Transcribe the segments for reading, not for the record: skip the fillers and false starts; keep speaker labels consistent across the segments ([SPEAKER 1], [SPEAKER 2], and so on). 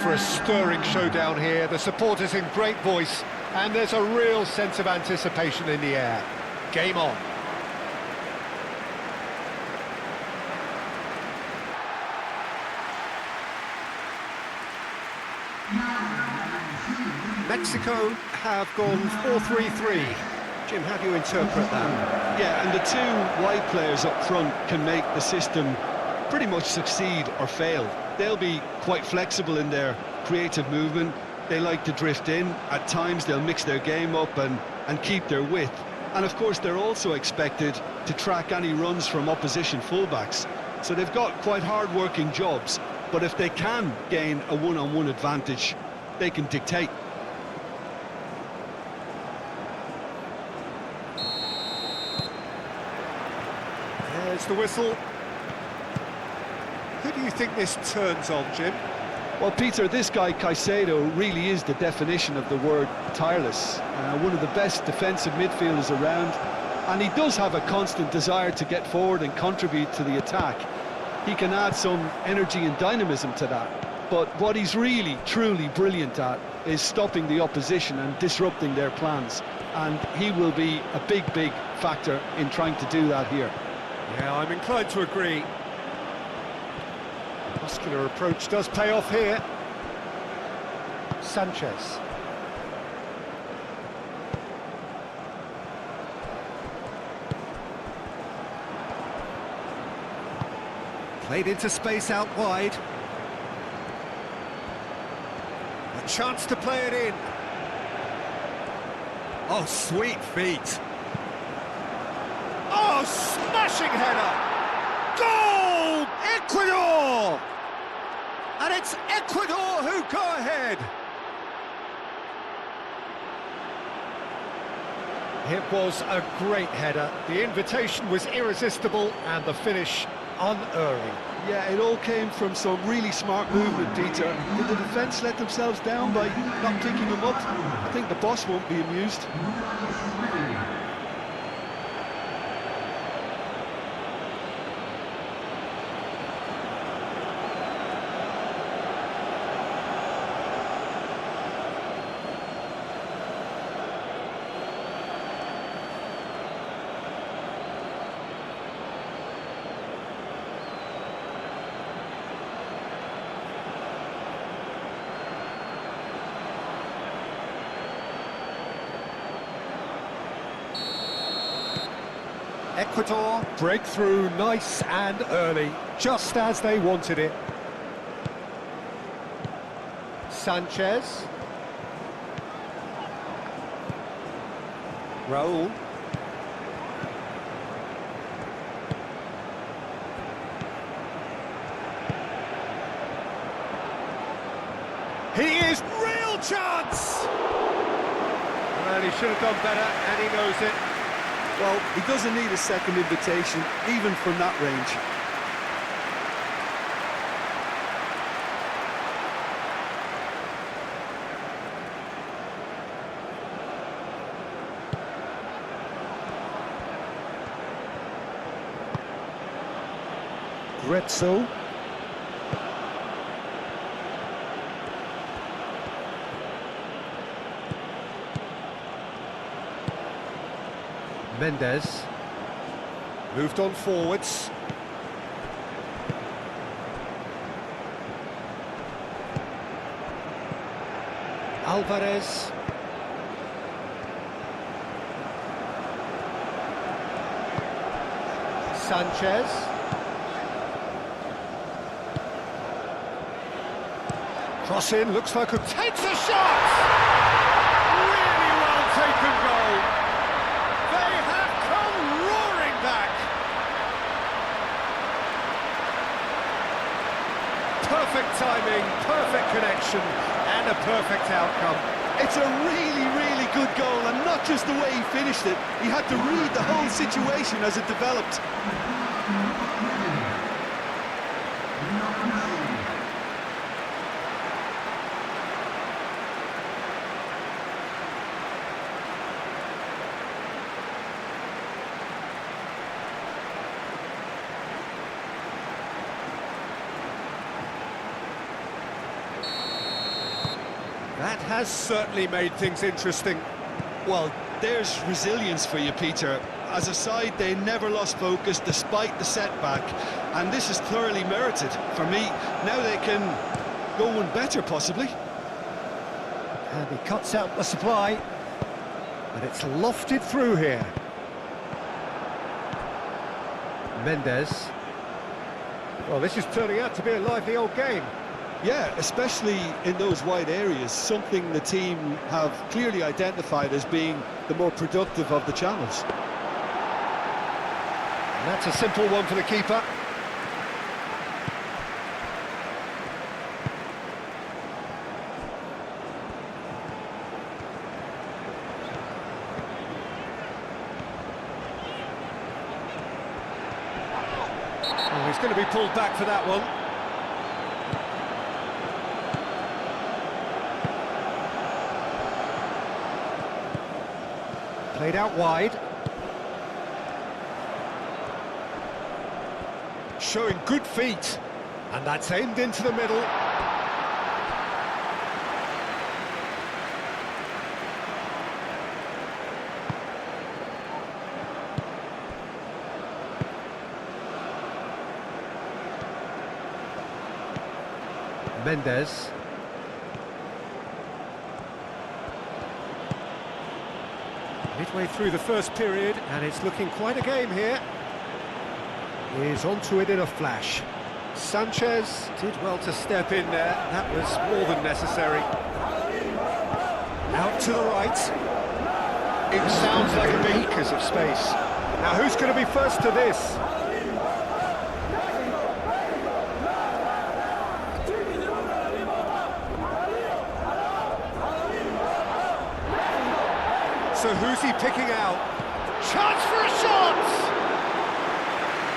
[SPEAKER 1] for a stirring showdown here. The supporters in great voice, and there's a real sense of anticipation in the air. Game on. Mexico have gone 4-3-3. Jim, how do you interpret that?
[SPEAKER 2] Yeah, and the two wide players up front can make the system pretty much succeed or fail. They'll be quite flexible in their creative movement. They like to drift in. At times they'll mix their game up and keep their width. And of course they're also expected to track any runs from opposition fullbacks. So they've got quite hard-working jobs, but if they can gain a one-on-one advantage, they can dictate.
[SPEAKER 1] There's the whistle. Who do you think this turns on, Jim?
[SPEAKER 2] Well, Peter, this guy Caicedo really is the definition of the word tireless. One of the best defensive midfielders around, and he does have a constant desire to get forward and contribute to the attack. He can add some energy and dynamism to that. But what he's really, truly brilliant at is stopping the opposition and disrupting their plans. And he will be a big, big factor in trying to do that here.
[SPEAKER 1] Yeah, I'm inclined to agree. Muscular approach does pay off here. Sanchez. Played into space out wide. A chance to play it in. Oh, sweet feet. Oh, smashing header! Goal! Ecuador! And it's Ecuador who go ahead. It was a great header. The invitation was irresistible and the finish unerring.
[SPEAKER 2] Yeah, it all came from some really smart movement, Peter. Did the defence let themselves down by not picking him up? I think the boss won't be amused.
[SPEAKER 1] Ecuador break through nice and early, just as they wanted it. Sanchez. Raul. He is real chance! Well, he should have done better, and he knows it.
[SPEAKER 2] Well, he doesn't need a second invitation, even from that range.
[SPEAKER 1] Retzel. Mendes moved on forwards. Alvarez. Sanchez. Cross in, looks like it takes a shot! Really well taken goal. They have come roaring back. Perfect timing, perfect connection, and a perfect outcome.
[SPEAKER 2] It's a really, really good goal, and not just the way he finished it. He had to read the whole situation as it developed.
[SPEAKER 1] That has certainly made things interesting.
[SPEAKER 2] Well, there's resilience for you, Peter. As a side, they never lost focus despite the setback, and this is thoroughly merited. For me, now they can go one better, possibly.
[SPEAKER 1] And he cuts out the supply, but it's lofted through here. Mendes. Well, this is turning out to be a lively old game.
[SPEAKER 2] Yeah, especially in those wide areas, something the team have clearly identified as being the more productive of the channels.
[SPEAKER 1] And that's a simple one for the keeper. Oh, he's going to be pulled back for that one. Played out wide. Showing good feet. And that's aimed into the middle. Mendes. Midway through the first period, and it's looking quite a game here. He's onto it in a flash. Sanchez did well to step in there. That was more than necessary. Out to the right. It sounds like a big acres of space. Now who's going to be first to this? So who's he picking out? Chance for a shot!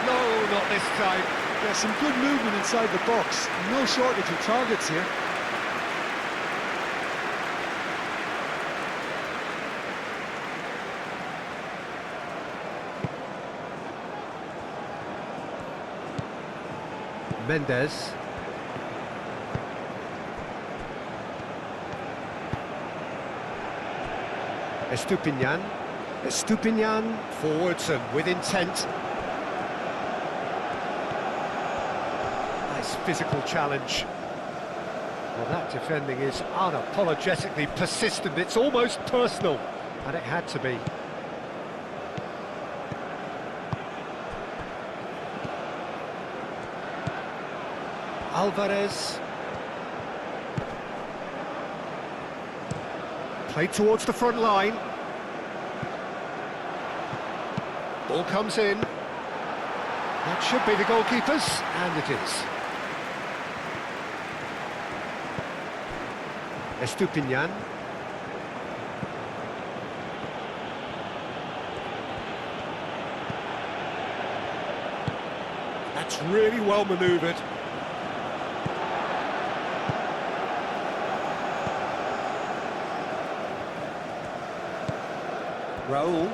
[SPEAKER 1] No, not this time.
[SPEAKER 2] There's some good movement inside the box. No shortage of targets here.
[SPEAKER 1] Mendes. Estupinian forwards and with intent. Nice physical challenge. Well, that defending is unapologetically persistent. It's almost personal, and it had to be. Alvarez. Played towards the front line. Ball comes in. That should be the goalkeeper's, and it is. Estupinian. That's really well manoeuvred. Raul.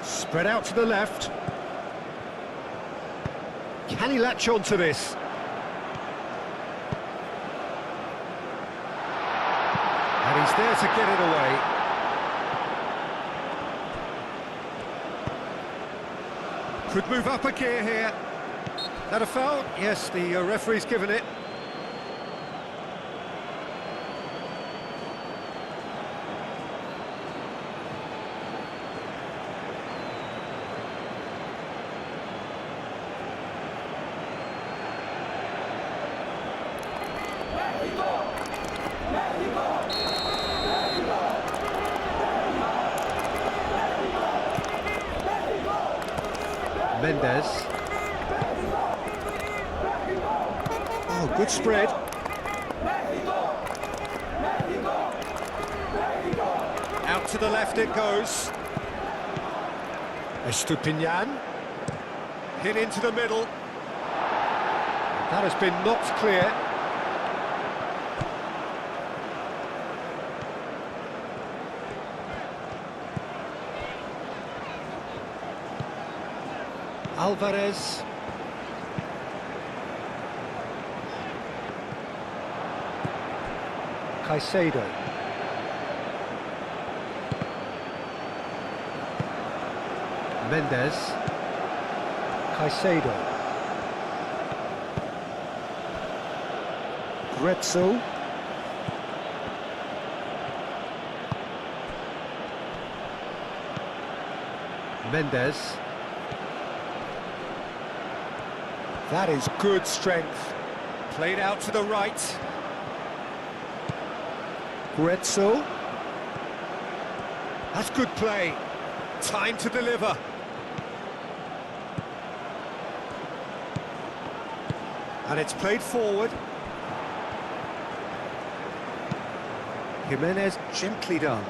[SPEAKER 1] Spread out to the left. Can he latch on to this? And he's there to get it away. Could move up a gear here. That a foul? Yes, the referee's given it. Mendes. Oh, good spread. Out to the left it goes. Estupinian. Hit into the middle. That has been knocked clear. Alvarez. Caicedo. Mendes. Caicedo. Gretzel. Mendes. That is good strength. Played out to the right. Gretzel. That's good play. Time to deliver. And it's played forward. Jimenez, gently done.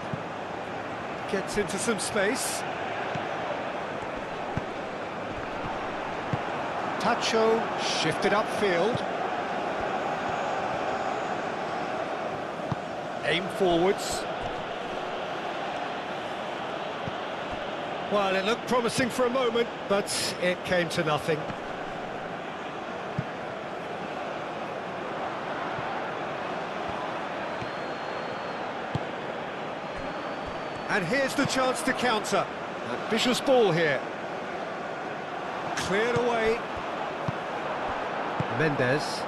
[SPEAKER 1] Gets into some space. Tacho, shifted upfield. Aim forwards. Well, it looked promising for a moment, but it came to nothing. And here's the chance to counter. Ambitious ball here. Cleared away. Mendes.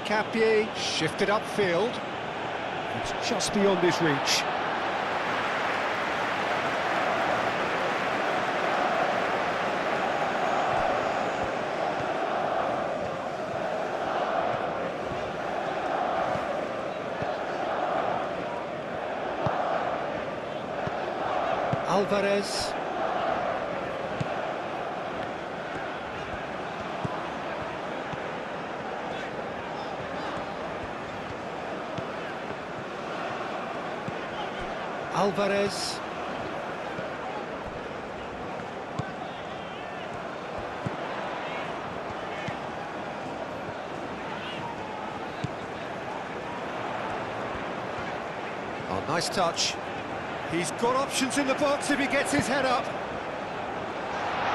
[SPEAKER 1] Capie shifted upfield. It's just beyond his reach. Alvarez. Alvarez. Oh, nice touch. He's got options in the box if he gets his head up.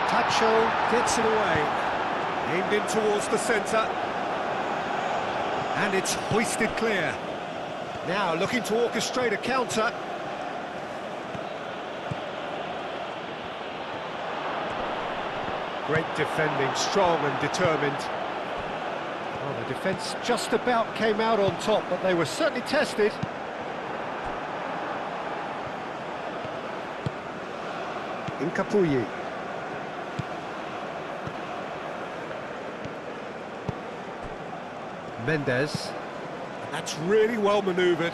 [SPEAKER 1] Tacho gets it away. Aimed in towards the centre. And it's hoisted clear. Now looking to orchestrate a counter. Great defending, strong and determined. Well, the defence just about came out on top, but they were certainly tested. Incapuyi. Mendes. And that's really well manoeuvred.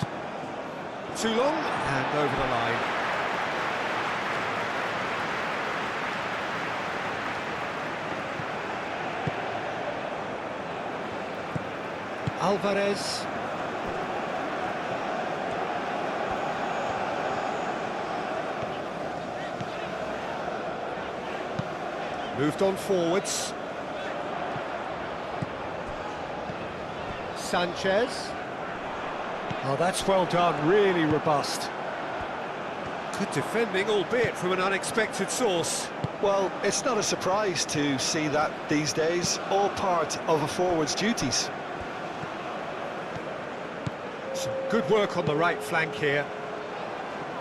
[SPEAKER 1] Too long and over the line. Alvarez. Moved on forwards. Sanchez. Oh, that's well done, really robust. Good defending, albeit from an unexpected source.
[SPEAKER 2] Well, it's not a surprise to see that these days, all part of a forward's duties.
[SPEAKER 1] Some good work on the right flank here.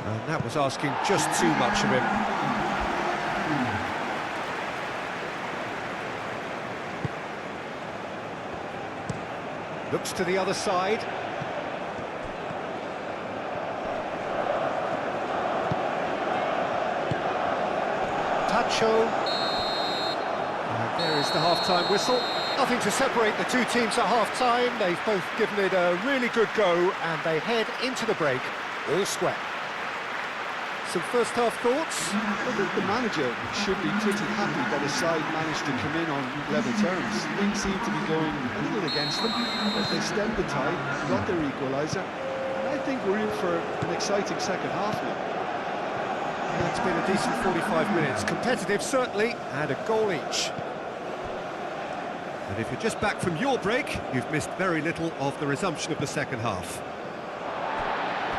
[SPEAKER 1] And that was asking just too much of him. Looks to the other side. Tacho. And there is the half-time whistle. Nothing to separate the two teams at half-time. They've both given it a really good go, and they head into the break all square. Some first-half thoughts?
[SPEAKER 2] I think the manager should be pretty happy that his side managed to come in on level terms. Things seem to be going a little against them, but they stemmed the tide, got their equaliser, and I think we're in for an exciting second half now.
[SPEAKER 1] It's been a decent 45 minutes. Competitive, certainly, and a goal each. And if you're just back from your break, you've missed very little of the resumption of the second half.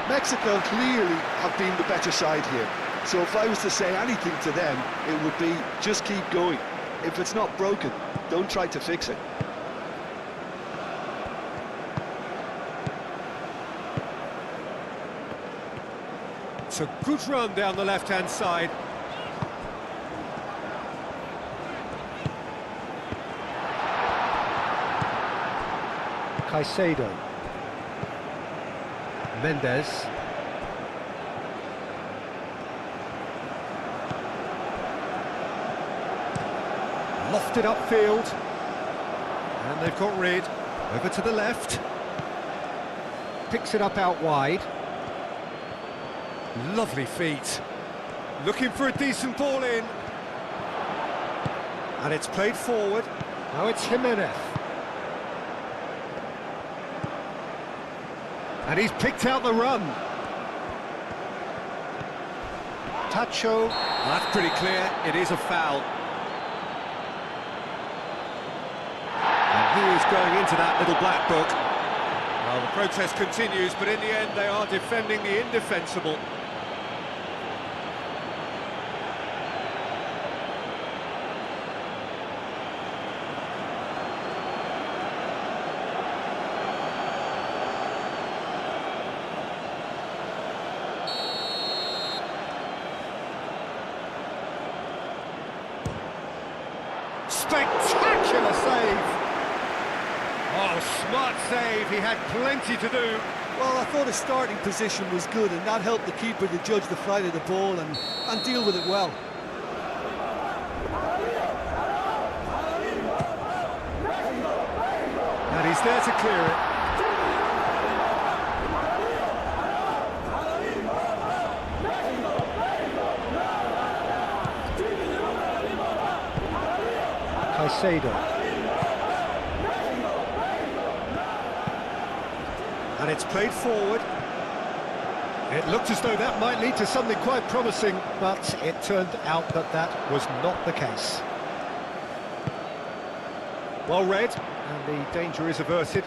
[SPEAKER 2] Mexico clearly have been the better side here. So if I was to say anything to them, it would be just keep going. If it's not broken, don't try to fix it.
[SPEAKER 1] It's a good run down the left-hand side. Caicedo. Mendes. Lofted upfield. And they've got rid. Over to the left. Picks it up out wide. Lovely feet. Looking for a decent ball in. And it's played forward. Now it's Jimenez. And he's picked out the run. Tacho. Well, that's pretty clear. It is a foul. And he is going into that little black book. Well, the protest continues, but in the end they are defending the indefensible. Spectacular save! Oh, smart save, he had plenty to do.
[SPEAKER 2] Well, I thought his starting position was good, and that helped the keeper to judge the flight of the ball and deal with it well.
[SPEAKER 1] And he's there to clear it. Caicedo. And it's played forward. It looked as though that might lead to something quite promising, but it turned out that that was not the case. Well read, and the danger is averted.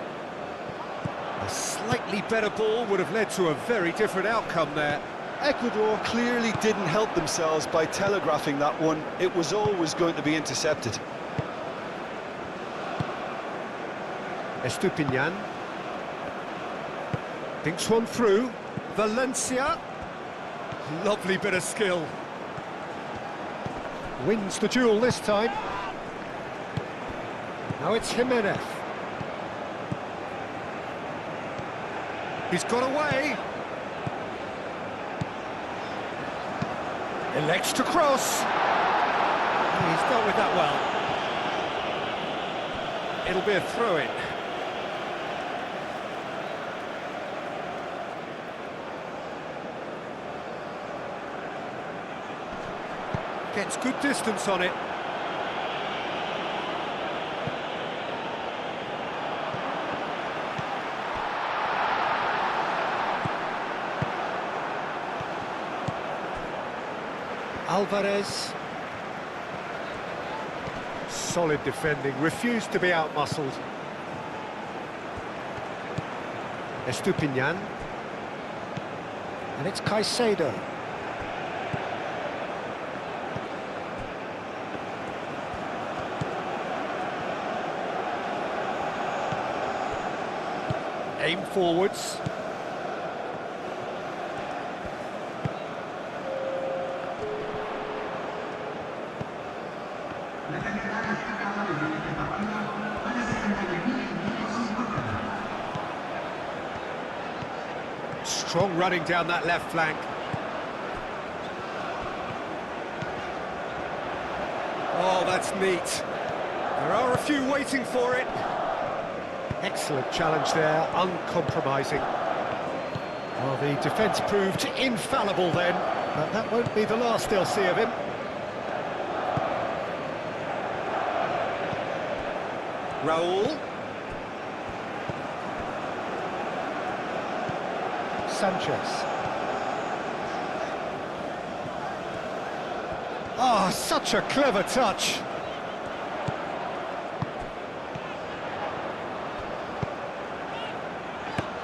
[SPEAKER 1] A slightly better ball would have led to a very different outcome there.
[SPEAKER 2] Ecuador clearly didn't help themselves by telegraphing that one. It was always going to be intercepted.
[SPEAKER 1] Estupinian. Thinks one through. Valencia. Lovely bit of skill. Wins the duel this time. Now it's Jimenez. He's got away. Elects to cross. He's dealt with that well. It'll be a throw-in. Gets good distance on it. Alvarez. Solid defending, refused to be out-muscled. Estupinian. And it's Caicedo. Aim forwards. Strong running down that left flank. Oh, that's neat. There are a few waiting for it. Excellent challenge there, uncompromising. Well, the defence proved infallible then, but that won't be the last they'll see of him. Raul. Sanchez. Oh, such a clever touch.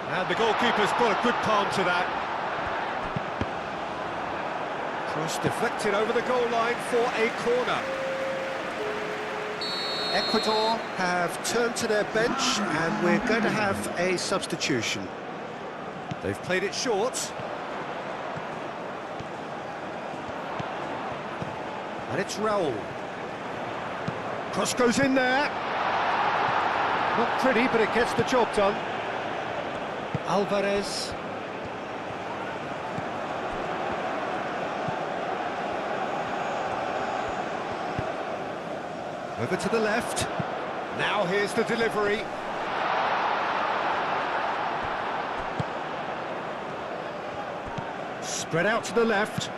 [SPEAKER 1] And the goalkeeper's got a good palm to that. Just deflected over the goal line for a corner. Ecuador have turned to their bench and we're going to have a substitution. They've played it short. And it's Raul. Cross goes in there. Not pretty, but it gets the job done. Alvarez. Over to the left. Now here's the delivery. Spread out to the left.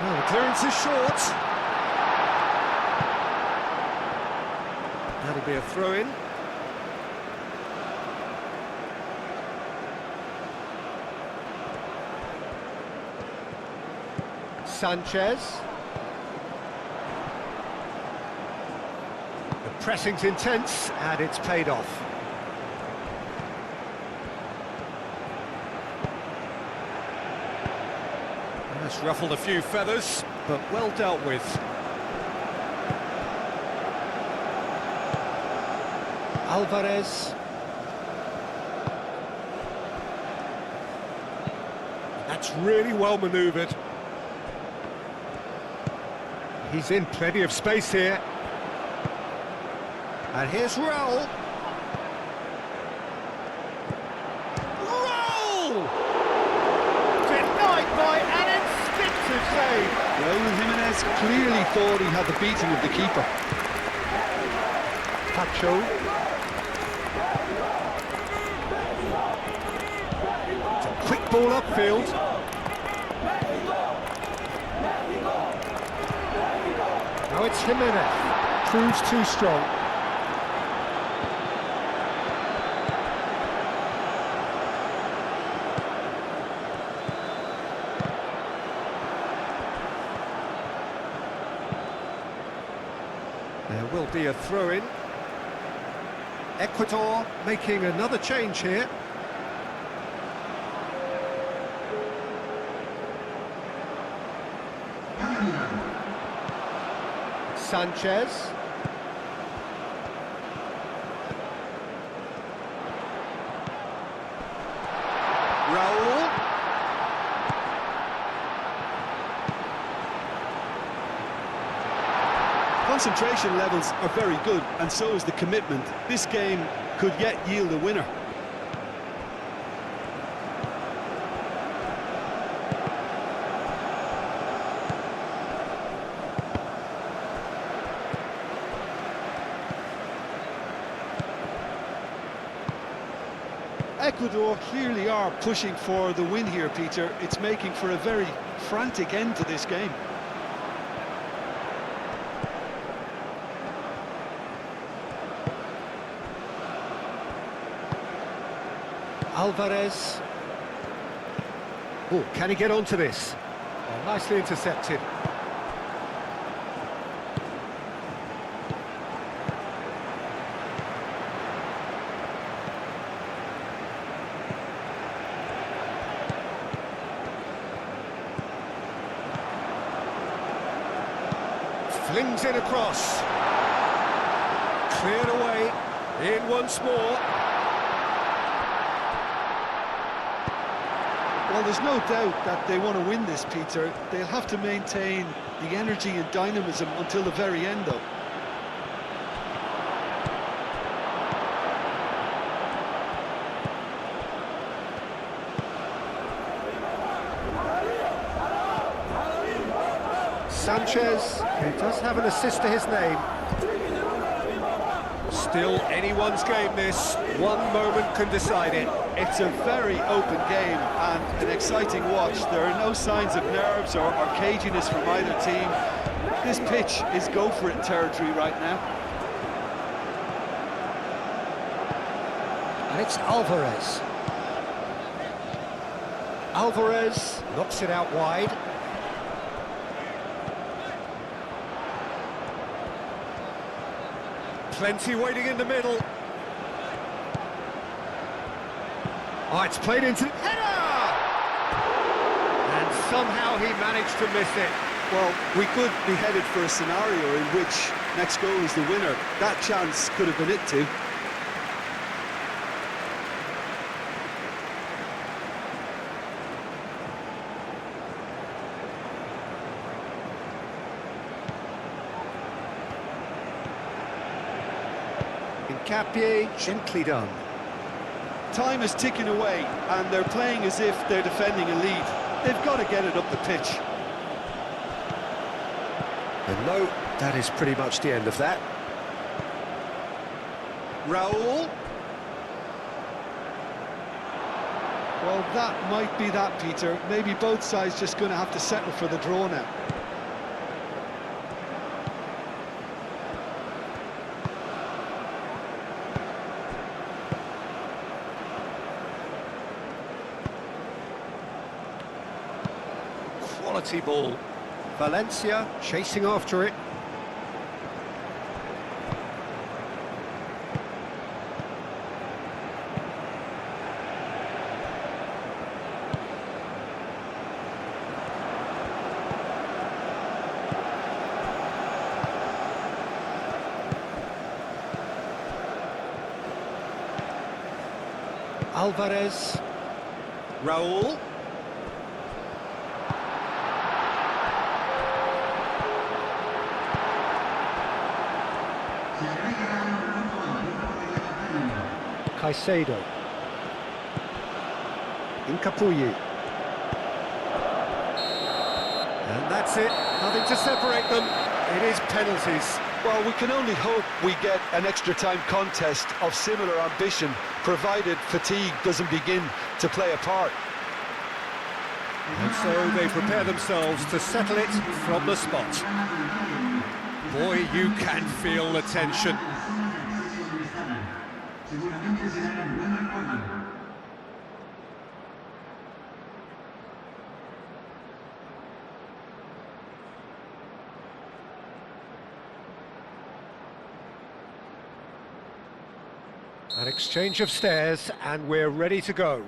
[SPEAKER 1] Oh, the clearance is short. That'll be a throw-in. Sanchez. The pressing's intense, and it's paid off. That's ruffled a few feathers, but well dealt with. Alvarez. That's really well manoeuvred. He's in plenty of space here. And here's Raul. Raul! Denied by an instinctive save.
[SPEAKER 2] Raul Jimenez clearly thought he had the beating of the keeper.
[SPEAKER 1] Pacho. It's a quick ball upfield. Now it's Jimenez. Proves too strong. There will be a throw-in. Ecuador making another change here. Sanchez. Raul.
[SPEAKER 2] Concentration levels are very good, and so is the commitment. This game could yet yield a winner. Ecuador clearly are pushing for the win here, Peter. It's making for a very frantic end to this game.
[SPEAKER 1] Alvarez. Oh, can he get onto this? Oh, nicely intercepted. Flings in across. Cleared away. In once more.
[SPEAKER 2] Well, there's no doubt that they want to win this, Peter. They'll have to maintain the energy and dynamism until the very end, though.
[SPEAKER 1] Sanchez, who does have an assist to his name. Still anyone's game, this. One moment can decide it.
[SPEAKER 2] It's a very open game and an exciting watch. There are no signs of nerves or caginess from either team. This pitch is go-for-it territory right now.
[SPEAKER 1] And it's Alvarez. Alvarez knocks it out wide. Plenty waiting in the middle. Oh, it's played into... Header! And somehow he managed to miss it.
[SPEAKER 2] Well, we could be headed for a scenario in which next goal is the winner. That chance could have been it too.
[SPEAKER 1] Capie, gently done.
[SPEAKER 2] Time is ticking away, and they're playing as if they're defending a lead. They've got to get it up the pitch.
[SPEAKER 1] And no, that is pretty much the end of that. Raul.
[SPEAKER 2] Well, that might be that, Peter. Maybe both sides just going to have to settle for the draw now.
[SPEAKER 1] Quality ball. Valencia chasing after it. Alvarez. Raul. Caicedo. Incapuyi. And that's it. Nothing to separate them. It is penalties.
[SPEAKER 2] Well, we can only hope we get an extra-time contest of similar ambition, provided fatigue doesn't begin to play a part.
[SPEAKER 1] And so they prepare themselves to settle it from the spot. Boy, you can feel the tension. An exchange of stares, and we're ready to go.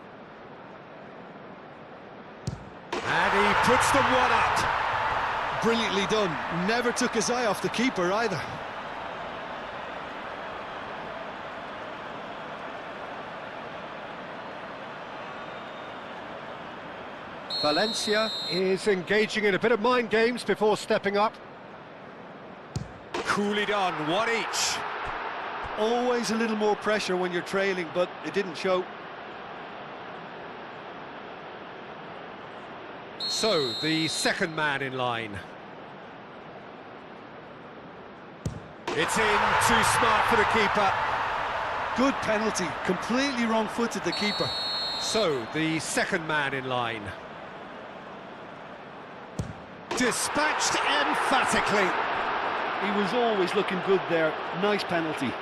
[SPEAKER 1] And he puts them one up.
[SPEAKER 2] Brilliantly done. Never took his eye off the keeper either.
[SPEAKER 1] Valencia is engaging in a bit of mind games before stepping up. Coolly done, one each.
[SPEAKER 2] Always a little more pressure when you're trailing, but it didn't show.
[SPEAKER 1] So, the second man in line. It's in, too smart for the keeper.
[SPEAKER 2] Good penalty, completely wrong-footed the keeper.
[SPEAKER 1] So, the second man in line. Dispatched emphatically.
[SPEAKER 2] He was always looking good there. Nice penalty.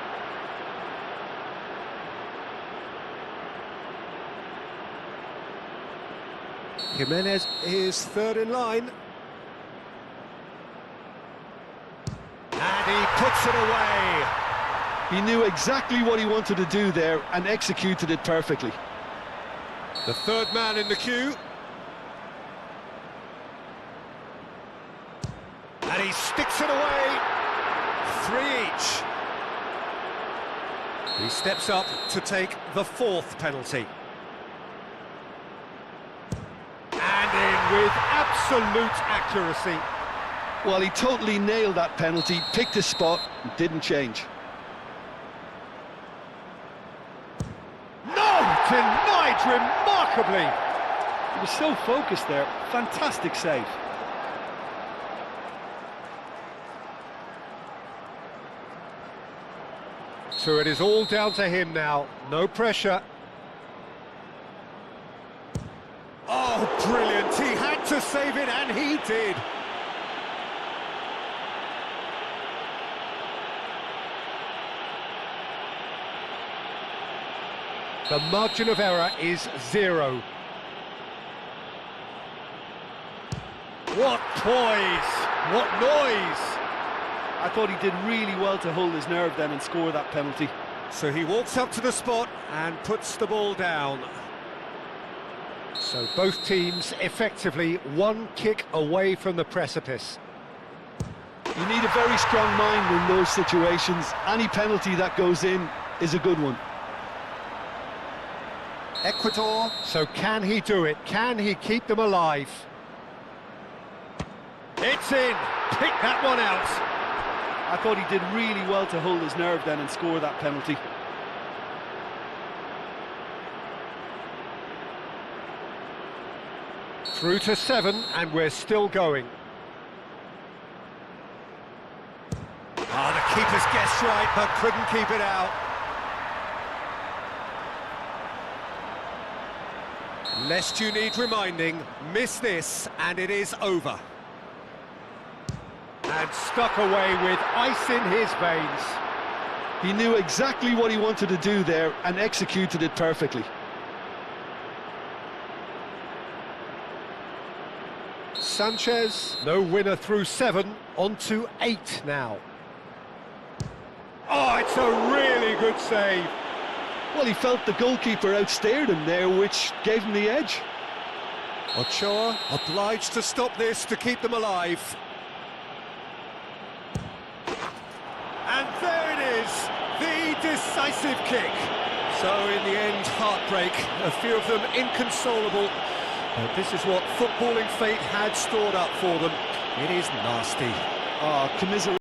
[SPEAKER 1] Jimenez is third in line. And he puts it away.
[SPEAKER 2] He knew exactly what he wanted to do there and executed it perfectly.
[SPEAKER 1] The third man in the queue. And he sticks it away. Three each. He steps up to take the fourth penalty. And in with absolute accuracy.
[SPEAKER 2] Well, he totally nailed that penalty, picked his spot, and didn't change.
[SPEAKER 1] No! Denied remarkably!
[SPEAKER 2] He was so focused there. Fantastic save.
[SPEAKER 1] So it is all down to him now. No pressure. Oh, brilliant! He had to save it, and he did. The margin of error is 0. What poise! What noise!
[SPEAKER 2] I thought he did really well to hold his nerve then and score that penalty.
[SPEAKER 1] So he walks up to the spot and puts the ball down. So both teams effectively one kick away from the precipice.
[SPEAKER 2] You need a very strong mind in those situations. Any penalty that goes in is a good one.
[SPEAKER 1] Ecuador, so can he do it? Can he keep them alive? It's in! Pick that one out!
[SPEAKER 2] I thought he did really well to hold his nerve then and score that penalty.
[SPEAKER 1] Through to 7, and we're still going. Ah, the keeper's guessed right, but couldn't keep it out. Lest you need reminding, miss this, and it is over. And stuck away with ice in his veins.
[SPEAKER 2] He knew exactly what he wanted to do there and executed it perfectly.
[SPEAKER 1] Sanchez, no winner through 7, on to 8 now. Oh, it's a really good save.
[SPEAKER 2] Well, he felt the goalkeeper outstared him there, which gave him the edge.
[SPEAKER 1] Ochoa obliged to stop this to keep them alive. And there it is, the decisive kick. So in the end, heartbreak, a few of them inconsolable. But this is what footballing fate had stored up for them. It is nasty.
[SPEAKER 2] Oh, commiserate.